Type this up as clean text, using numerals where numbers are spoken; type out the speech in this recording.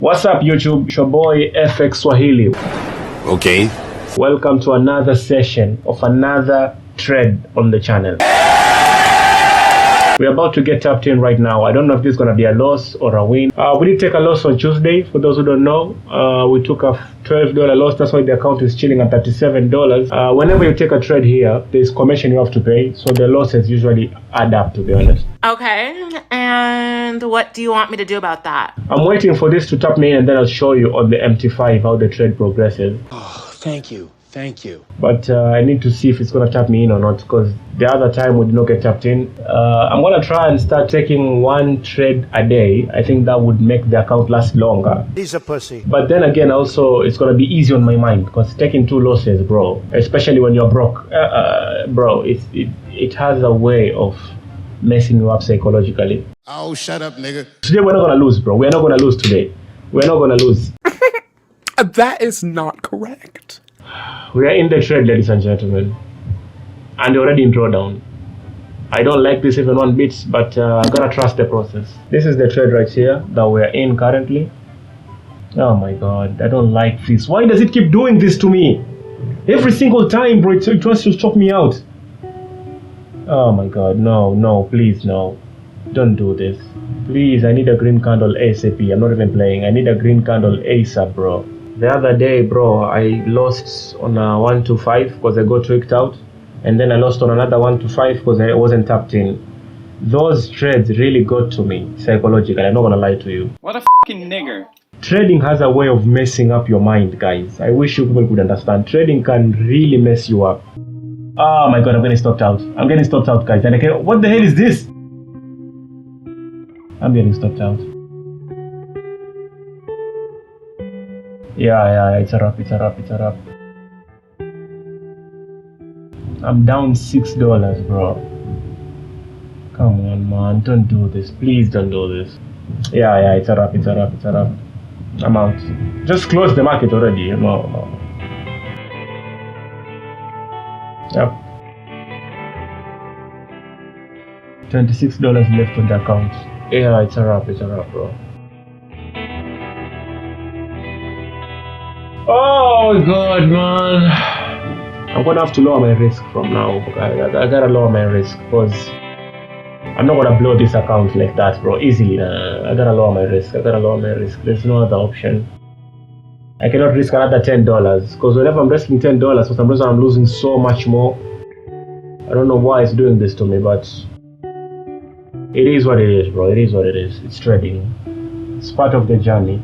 What's up, YouTube? It's your boy FX Swahili. Okay. Welcome to another session of another trade on the channel. We're about to get tapped in right now. I don't know if this is going to be a loss or a win. We did take a loss on Tuesday. For those who don't know, we took a $12 loss. That's why the account is chilling at $37. Whenever you take a trade here, there's commission you have to pay. So the losses usually add up, to be honest. Okay, and what do you want me to do about that? I'm waiting for this to tap me in, and then I'll show you on the MT5 how the trade progresses. Oh, thank you. Thank you. But I need to see if it's going to tap me in or not, because the other time we did not get tapped in. I'm going to try and start taking one trade a day. I think that would make the account last longer. He's a pussy. But then again, also, it's going to be easy on my mind, because taking two losses, bro, especially when you're broke, bro, it has a way of messing you up psychologically. Oh, shut up, nigga. Today, we're not going to lose, bro. We're not going to lose today. We're not going to lose. That is not correct. We are in the trade, ladies and gentlemen, and already in drawdown. I don't like this even one bit, but I'm gonna trust the process. This is the trade right here that we're in currently. Oh my god, I don't like this. Why does it keep doing this to me? Every single time, bro, it wants to stop me out. Oh my god, no, please, no. Don't do this. Please, I need a green candle ASAP. I'm not even playing. I need a green candle ASAP, bro. The other day, bro, I lost on a 1-5 because I got tricked out, and then I lost on another 1-5 because I wasn't tapped in. Those trades really got to me psychologically. I'm not gonna lie to you. What a fucking nigger. Trading has a way of messing up your mind, guys. I wish you people could understand. Trading can really mess you up. Oh my god, I'm getting stopped out. I'm getting stopped out, guys. And what the hell is this? I'm getting stopped out. Yeah, it's a wrap. I'm down $6, bro. Come on, man, don't do this. Please don't do this. Yeah, it's a wrap. I'm out. Just close the market already. No. Yep. $26 left on the account. Yeah, it's a wrap, bro. Oh god, man, I'm gonna have to lower my risk from now. I gotta lower my risk, because I'm not gonna blow this account like that, bro, easily. I gotta lower my risk. There's no other option. I cannot risk another $10, because whenever I'm risking $10, for some reason I'm losing so much more. I don't know why it's doing this to me, but it is what it is, bro. It is what it is. It's trading. It's part of the journey.